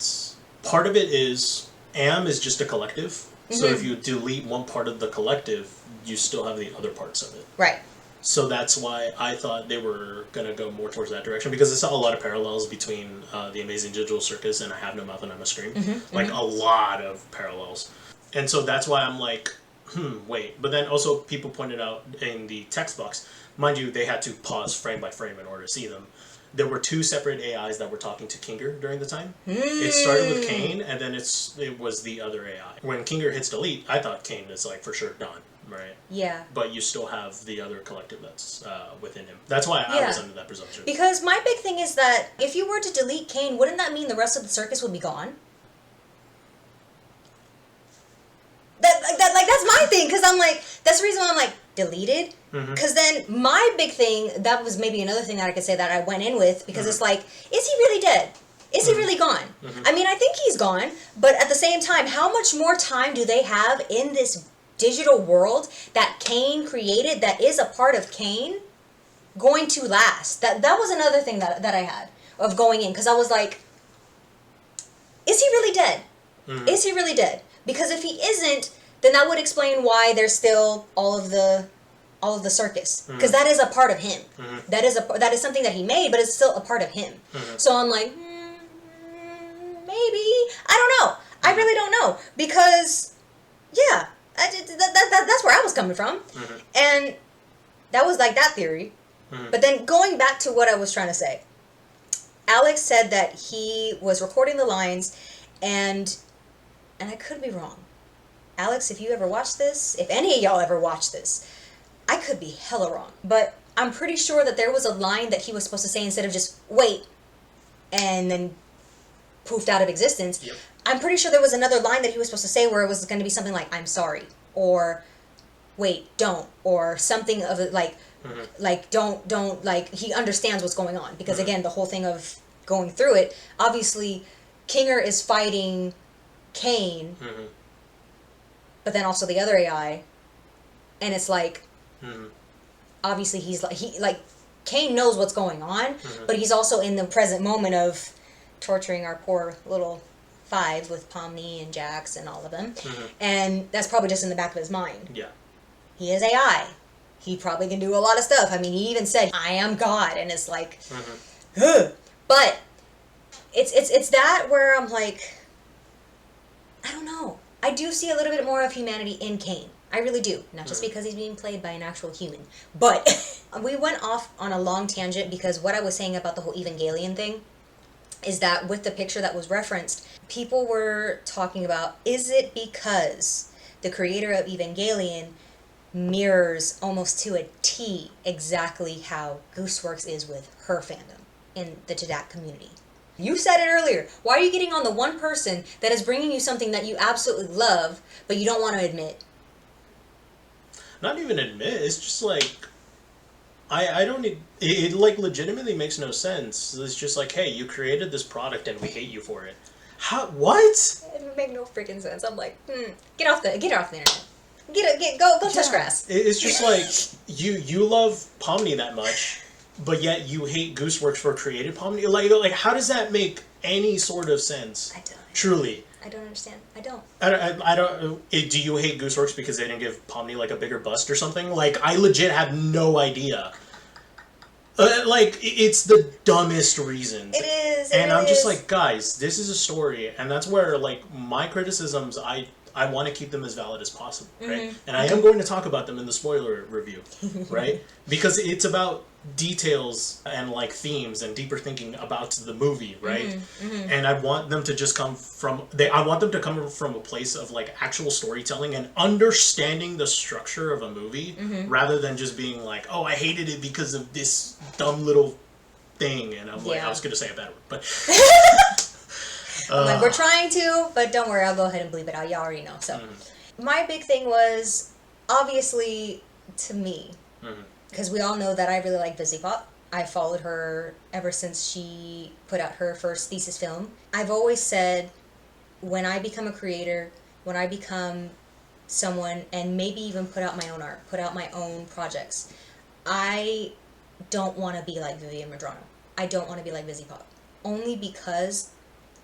part of it is Am is just a collective. So if you delete one part of the collective, you still have the other parts of it. Right. So that's why I thought they were going to go more towards that direction, because I saw a lot of parallels between The Amazing Digital Circus and I Have No Mouth and I Must Scream. Like a lot of parallels. And so that's why I'm like, wait. But then also people pointed out in the text box, mind you, they had to pause frame by frame in order to see them. There were 2 separate AIs that were talking to Kinger during the time. It started with Cain, and then it was the other AI. When Kinger hits delete, I thought Cain is like for sure done, right? Yeah. But you still have the other collective that's within him. That's why I was under that presumption. Because my big thing is that if you were to delete Cain, wouldn't that mean the rest of the circus would be gone? That's my thing, because I'm like, that's the reason why I'm like, deleted? Because then my big thing, that was maybe another thing that I could say that I went in with, because it's like, is he really dead? Is he really gone? I mean, I think he's gone, but at the same time, how much more time do they have in this digital world that Cain created, that is a part of Cain, going to last? That was another thing that I had of going in, because I was like, is he really dead? Is he really dead? Because if he isn't, then that would explain why there's still all of the circus, because that is a part of him. That is something that he made, but it's still a part of him. So I'm like, maybe, I don't know. I really don't know, because yeah, that's where I was coming from, and that was like that theory. But then going back to what I was trying to say, Alex said that he was recording the lines, and I could be wrong. Alex, if you ever watch this, if any of y'all ever watch this, I could be hella wrong. But I'm pretty sure that there was a line that he was supposed to say instead of just wait and then poofed out of existence. Yep. I'm pretty sure there was another line that he was supposed to say where it was going to be something like, I'm sorry, or wait, don't, or something of it, like, don't, like, he understands what's going on. Because again, the whole thing of going through it, obviously, Kinger is fighting Kane, but then also the other AI, and it's like, obviously he's like, Kane knows what's going on, but he's also in the present moment of torturing our poor little five with Pomni and Jax and all of them, and that's probably just in the back of his mind. Yeah. He is AI. He probably can do a lot of stuff. I mean, he even said, "I am God," and it's like, but it's that where I'm like, I don't know. I do see a little bit more of humanity in Kane. I really do. Not just because he's being played by an actual human. But we went off on a long tangent because what I was saying about the whole Evangelion thing is that with the picture that was referenced, people were talking about, is it because the creator of Evangelion mirrors almost to a T exactly how Gooseworks is with her fandom in the TADC community? You said it earlier. Why are you getting on the one person that is bringing you something that you absolutely love, but you don't want to admit? Not even admit. It's just like, I don't need it. Like legitimately makes no sense. It's just like, hey, you created this product and we hate you for it. How? What? It would make no freaking sense. I'm like, get off the internet. Go touch grass. It's just like you love Pomni that much, but yet you hate Gooseworks for creating Pomni. Like how does that make any sort of sense? I don't. Truly. I don't understand. I don't. I don't. Do you hate Gooseworks because they didn't give Pomni like a bigger bust or something? Like I legit have no idea. Like it's the dumbest reason. It is. And I'm just like, guys, this is a story, and that's where like my criticisms, I want to keep them as valid as possible, right? And I am going to talk about them in the spoiler review, right? Because it's about details and like themes and deeper thinking about the movie, right? And I want them to just come from I want them to come from a place of like actual storytelling and understanding the structure of a movie, rather than just being like, oh, I hated it because of this dumb little thing. And I'm like, I was going to say a bad word, but like, we're trying to, but don't worry, I'll go ahead and bleep it out. You already know. So my big thing was, obviously, to me, because we all know that I really like Busy Pop. I followed her ever since she put out her first thesis film. I've always said, when I become a creator, when I become someone, and maybe even put out my own art, put out my own projects, I don't want to be like Vivian Madrano. I don't want to be like Busy Pop. Only because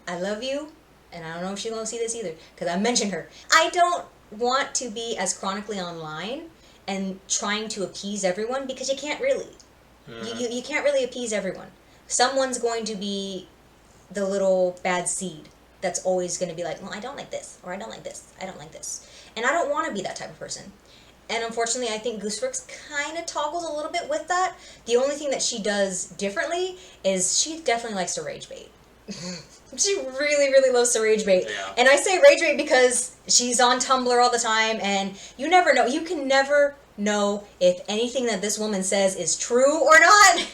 I love you, and I don't know if she's going to see this either, because I mentioned her. I don't want to be as chronically online and trying to appease everyone, because you can't really. You can't really appease everyone. Someone's going to be the little bad seed that's always going to be like, well, I don't like this, or I don't like this, I don't like this. And I don't want to be that type of person. And unfortunately, I think Gooseworks kind of toggles a little bit with that. The only thing that she does differently is she definitely likes to rage bait. She really, really loves to rage bait. Yeah. And I say rage bait because she's on Tumblr all the time, and you never know. You can never know if anything that this woman says is true or not.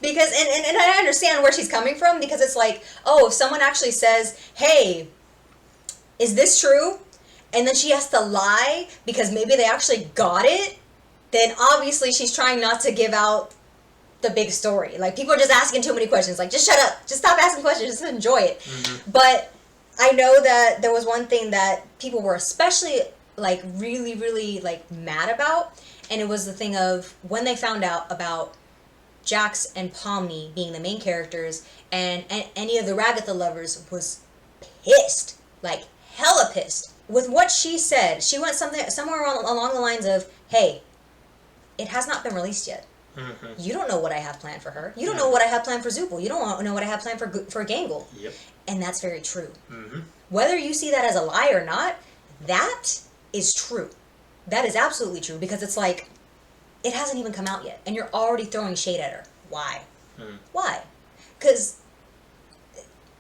Because, and I understand where she's coming from, because it's like, oh, if someone actually says, hey, is this true? And then she has to lie because maybe they actually got it, then obviously she's trying not to give out the big story. Like, people are just asking too many questions. Like, just shut up. Just stop asking questions. Just enjoy it. But I know that there was one thing that people were especially, like, really, really, like, mad about. And it was the thing of when they found out about Jax and Pomni being the main characters, and any of the Ragatha lovers was pissed. Like, hella pissed. With what she said, she went somewhere along the lines of, hey, it has not been released yet. You don't know what I have planned for her. You don't know what I have planned for Zuko. You don't know what I have planned for Gangle. Yep. And that's very true. Whether you see that as a lie or not, that is true. That is absolutely true, because it's like, it hasn't even come out yet, and you're already throwing shade at her. Why? Why? Because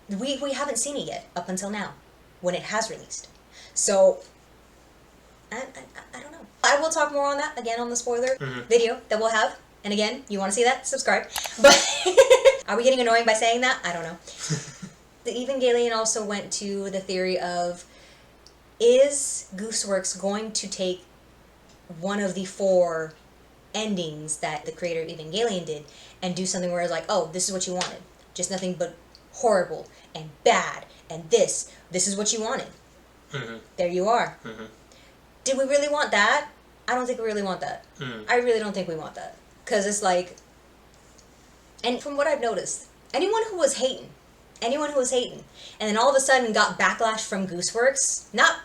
we haven't seen it yet up until now, when it has released. So, I don't know. I will talk more on that again on the spoiler video that we'll have. And again, you want to see that? Subscribe. But are we getting annoying by saying that? I don't know. The Evangelion also went to the theory of, is Gooseworks going to take one of the 4 endings that the creator of Evangelion did and do something where it's like, oh, this is what you wanted. Just nothing but horrible and bad and this is what you wanted. There you are. Did we really want that? I don't think we really want that. I really don't think we want that. Because it's like, and from what I've noticed, anyone who was hating, and then all of a sudden got backlash from Gooseworks, not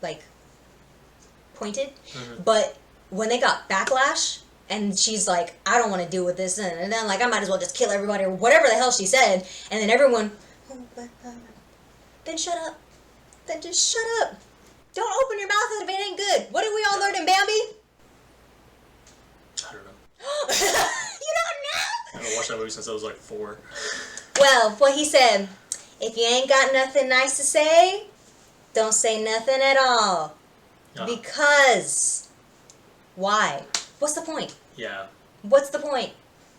like pointed, but when they got backlash, and she's like, I don't want to deal with this, and then like, I might as well just kill everybody, or whatever the hell she said, and then everyone, then shut up. Then just shut up. Don't open your mouth if it ain't good. What did we all learn in Bambi? I don't know. You don't know? I haven't watched that movie since I was like 4. Well, what he said, if you ain't got nothing nice to say, don't say nothing at all. Because, why? What's the point? Yeah. What's the point?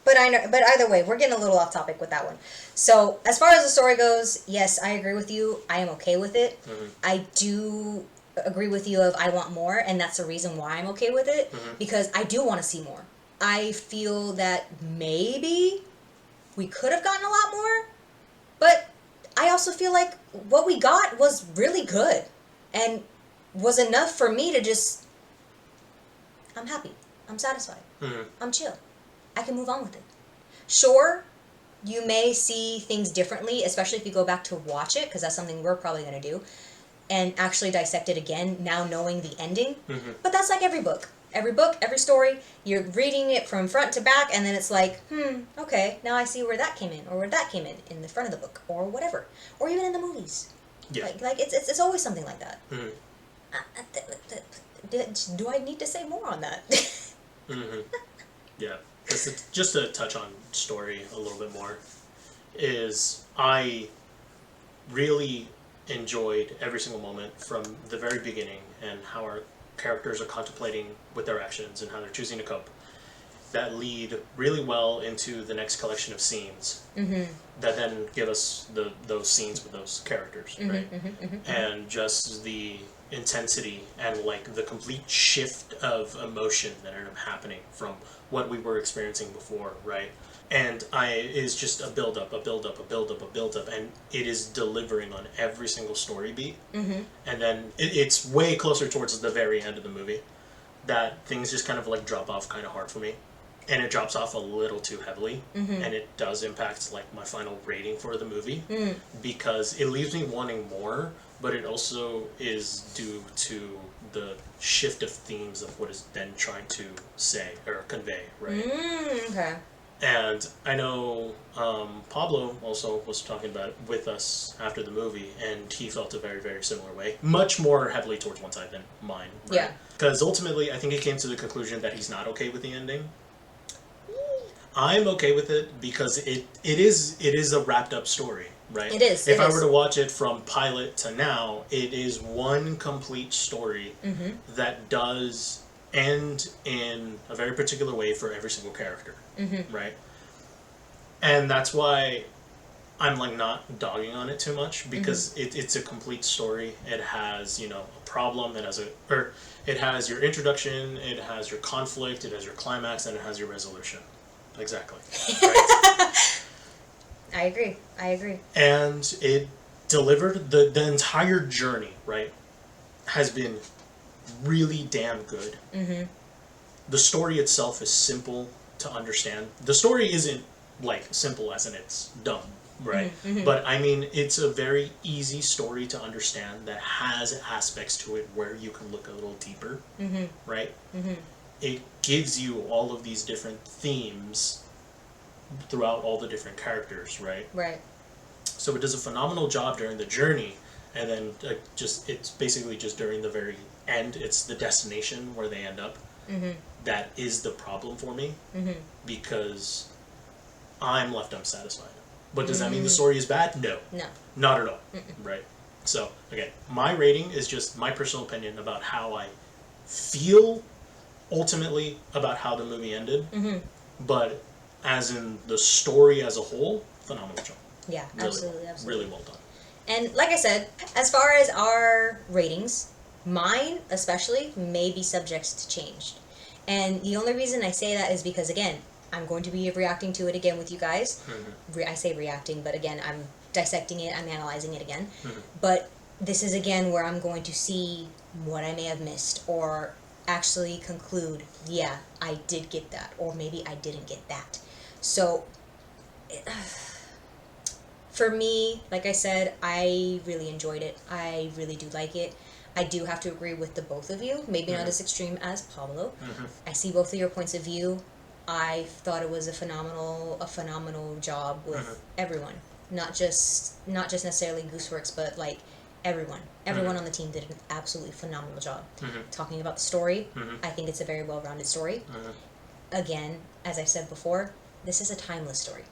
But either way, we're getting a little off topic with that one. So, as far as the story goes, yes, I agree with you. I am okay with it. I do agree with you of I want more, and that's the reason why I'm okay with it, because I do want to see more. I feel that maybe we could have gotten a lot more, but I also feel like what we got was really good and was enough for me to just, I'm happy. I'm satisfied. I'm chill. I can move on with it. Sure, you may see things differently, especially if you go back to watch it, because that's something we're probably going to do, and actually dissect it again, now knowing the ending. But that's like every book. Every book, every story, you're reading it from front to back, and then it's like, okay, now I see where that came in, or where that came in the front of the book, or whatever. Or even in the movies. Yeah. Like it's always something like that. Do I need to say more on that? Yeah. Just to touch on story a little bit more, is I really enjoyed every single moment from the very beginning and how our characters are contemplating with their actions and how they're choosing to cope. That lead really well into the next collection of scenes that then give us those scenes with those characters, right? And just the intensity and like the complete shift of emotion that ended up happening from what we were experiencing before, right? And it is just a build up, and it is delivering on every single story beat. And then it's way closer towards the very end of the movie that things just kind of like drop off kind of hard for me. And it drops off a little too heavily, and it does impact like my final rating for the movie, because it leaves me wanting more, but it also is due to the shift of themes of what is then trying to say or convey, right? Okay. And I know Pablo also was talking about it with us after the movie, and he felt a very, very similar way. Much more heavily towards one side than mine, right? Yeah. Because ultimately, I think he came to the conclusion that he's not okay with the ending. I'm okay with it because it is a wrapped up story, right? It is. If I were to watch it from pilot to now, it is one complete story that does end in a very particular way for every single character, right? And that's why I'm like not dogging on it too much, because it's a complete story. It has, a problem, it has your introduction, it has your conflict, it has your climax, and it has your resolution. Exactly. Right? I agree. And it delivered the entire journey, right, has been really damn good. The story itself is simple to understand. The story isn't like simple as in it's dumb, right? But I mean, it's a very easy story to understand that has aspects to it where you can look a little deeper, right? It gives you all of these different themes throughout all the different characters, right? Right. So it does a phenomenal job during the journey, and then it's basically just during the very end, it's the destination where they end up. That is the problem for me, because I'm left unsatisfied. But does that mean the story is bad? No. No. Not at all. Right? So, again, my rating is just my personal opinion about how I feel ultimately about how the movie ended. But as in the story as a whole, phenomenal job. Yeah, Really absolutely. Really well done. And like I said, as far as our ratings, Mine, especially, may be subject to change. And the only reason I say that is because, again, I'm going to be reacting to it again with you guys. I say reacting, but again, I'm dissecting it, I'm analyzing it again. But this is, again, where I'm going to see what I may have missed, or actually conclude, yeah, I did get that, or maybe I didn't get that. So, for me, like I said, I really enjoyed it. I really do like it. I do have to agree with the both of you, maybe not as extreme as Pablo. I see both of your points of view. I thought it was a phenomenal job with everyone, not just necessarily Gooseworks, but like everyone on the team did an absolutely phenomenal job. Talking about the story, I think it's a very well-rounded story. Again, as I said before, this is a timeless story.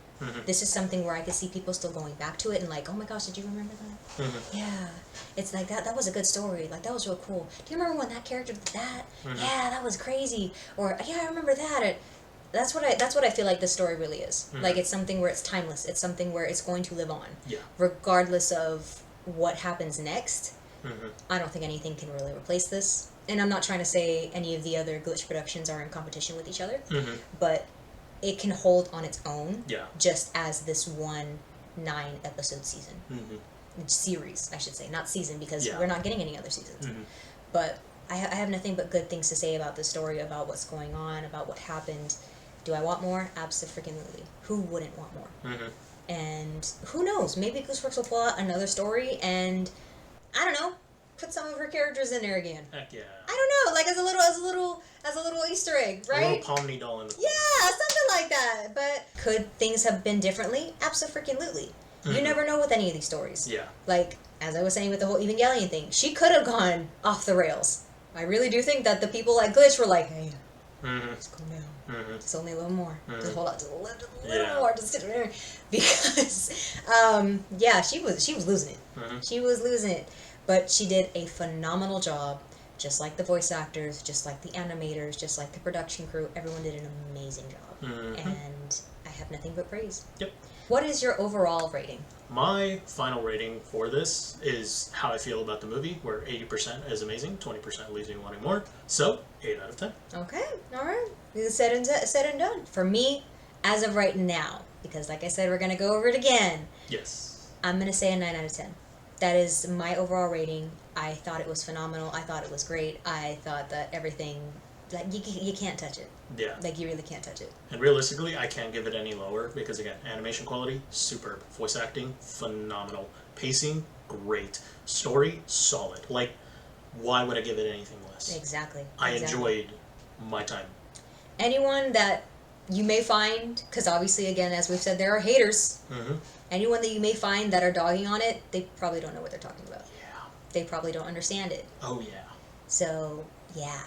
This is something where I could see people still going back to it and like, oh my gosh, did you remember that? Yeah, it's like that was a good story, like that was real cool. Do you remember when that character did that? Yeah, that was crazy. Or yeah, I remember that. And that's what I feel like this story really is. Like, it's something where it's timeless. It's something where it's going to live on, regardless of what happens next. I don't think anything can really replace this. And I'm not trying to say any of the other Glitch productions are in competition with each other, but it can hold on its own, just as this one 9-episode season. Series, I should say, not season, because we're not getting any other seasons. But I have nothing but good things to say about this story, about what's going on, about what happened. Do I want more? Absolutely. Who wouldn't want more? And who knows? Maybe Gooseworks will pull out another story and, I don't know, put some of her characters in there again. Heck yeah. I don't know, like as a little Easter egg, right? A little Pomni doll in the corner. Yeah, something like that. But could things have been differently? Absolutely. You never know with any of these stories. Yeah. Like, as I was saying with the whole Evangelion thing, she could have gone off the rails. I really do think that the people at Glitch were like, hey, just calm down. Just only a little more. Just hold on, just a little more. Just sit there. Because, yeah, she was losing it. She was losing it. But she did a phenomenal job, just like the voice actors, just like the animators, just like the production crew. Everyone did an amazing job. And I have nothing but praise. Yep. What is your overall rating? My final rating for this is how I feel about the movie, where 80% is amazing, 20% leaves me wanting more. So, 8 out of 10. Okay, all right. Said and done. For me, as of right now, because like I said, we're going to go over it again. Yes. I'm going to say a 9 out of 10. That is my overall rating. I thought it was phenomenal. I thought it was great. I thought that everything, like, you can't touch it. Yeah. Like, you really can't touch it. And realistically, I can't give it any lower because, again, animation quality, superb. Voice acting, phenomenal. Pacing, great. Story, solid. Like, why would I give it anything less? Exactly. I enjoyed my time. Anyone that you may find, because obviously, again, as we've said, there are haters. Anyone that you may find that are dogging on it, they probably don't know what they're talking about. Yeah. They probably don't understand it. Oh, yeah. So, yeah.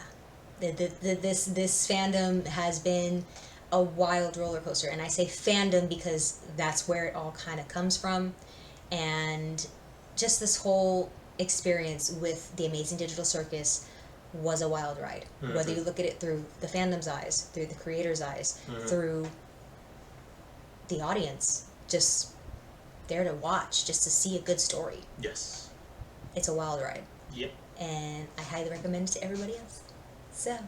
This fandom has been a wild roller coaster. And I say fandom because that's where it all kind of comes from. And just this whole experience with the Amazing Digital Circus was a wild ride. Whether you look at it through the fandom's eyes, through the creator's eyes, through the audience, just there to watch, just to see a good story. Yes. It's a wild ride. Yep. And I highly recommend it to everybody else. So,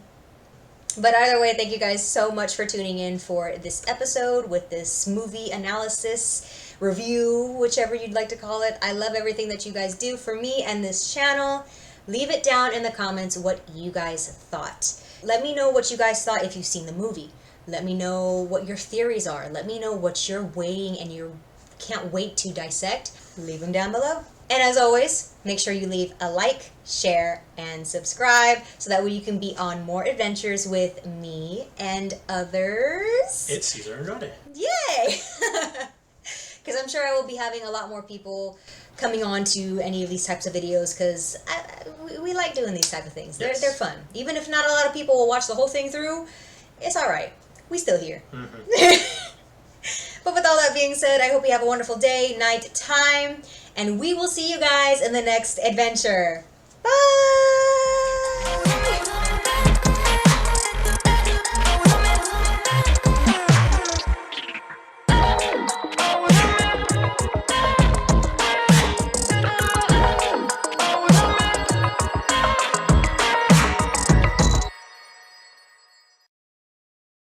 but either way, thank you guys so much for tuning in for this episode with this movie analysis, review, whichever you'd like to call it. I love everything that you guys do for me and this channel. Leave it down in the comments what you guys thought. Let me know what you guys thought if you've seen the movie. Let me know what your theories are. Let me know what you're waiting and you can't wait to dissect. Leave them down below. And as always, make sure you leave a like, share, and subscribe so that way you can be on more adventures with me and others. It's Cesar Andrade. Yay! Because I'm sure I will be having a lot more people coming on to any of these types of videos because we like doing these type of things. They're fun. Even if not a lot of people will watch the whole thing through, it's all right. We still here. But with all that being said, I hope you have a wonderful day, night, time, and we will see you guys in the next adventure. Bye!